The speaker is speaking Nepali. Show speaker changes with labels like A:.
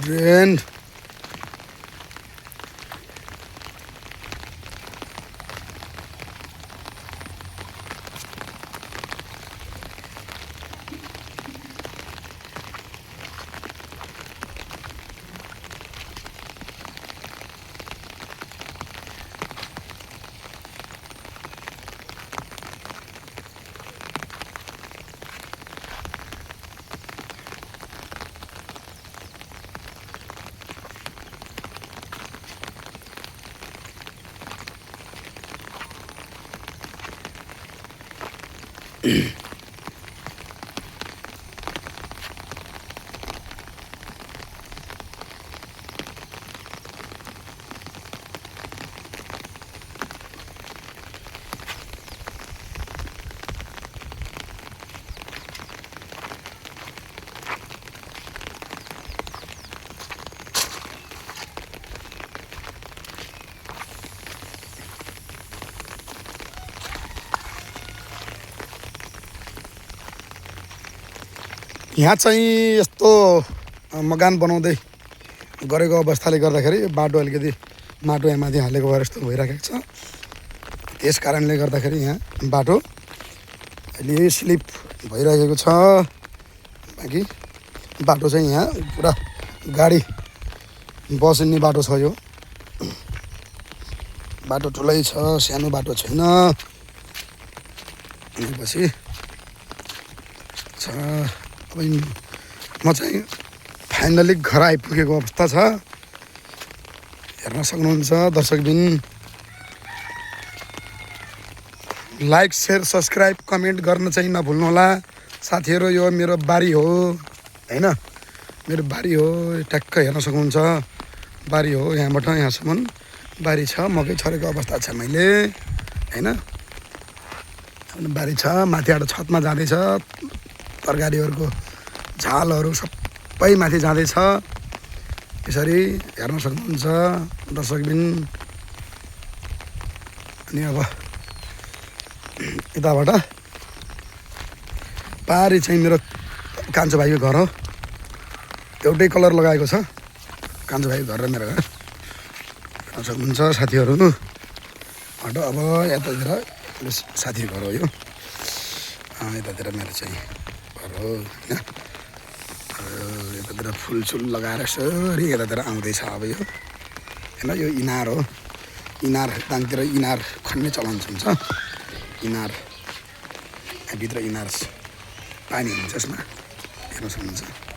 A: Drained. यहाँ चाहिँ यस्तो मकान बनाउँदै गरेको अवस्थाले गर्दाखेरि बाटो अलिकति माटो यहाँ माथि हालेको भएर यस्तो भइराखेको छ। त्यस कारणले गर्दाखेरि यहाँ बाटो अलि स्लिप भइरहेको छ। बाँकी बाटो चाहिँ यहाँ पुरा गाडी बस्ने बाटो छ। यो बाटो ठुलै छ, सानो बाटो छैन। भनेपछि अब म चाहिँ फाइनली घर आइपुगेको अवस्था छ। हेर्न सक्नुहुन्छ दर्शकबिन। लाइक शेयर सब्सक्राइब कमेन्ट गर्न चाहिँ नभुल्नुहोला साथीहरू। यो मेरो बारी हो हैन, मेरो बारी हो। ट्याक्क हेर्न सक्नुहुन्छ बारी हो। यहाँबाट यहाँसम्म बारी छ। मकै छरेको अवस्था छ मैले हैन। बारी छ, माथिबाट छतमा जाँदैछ। तरकारीहरूको झालहरू सबै माथि जाँदैछ। यसरी हेर्न सक्नुहुन्छ दर्शकबिन। अनि अब यताबाट पारी चाहिँ मेरो कान्छो भाइको घर हो। एउटै कलर लगाएको छ कान्छो भाइको घर र मेरो घर। हेर्न सक्नुहुन्छ साथीहरू। अब यतातिर साथीको घर हो यो। यतातिर मेरो चाहिँ घर हो होइन। यतातिर फुलसुल लगाएर यसरी यतातिर आउँदैछ अब यो होइन। यो इनार हो। इनार दाङतिर इनार खन्ने चलन हुन्छ। इनार भित्र इनार पानी हुन्छ यसमा हेर्न सक्नुहुन्छ।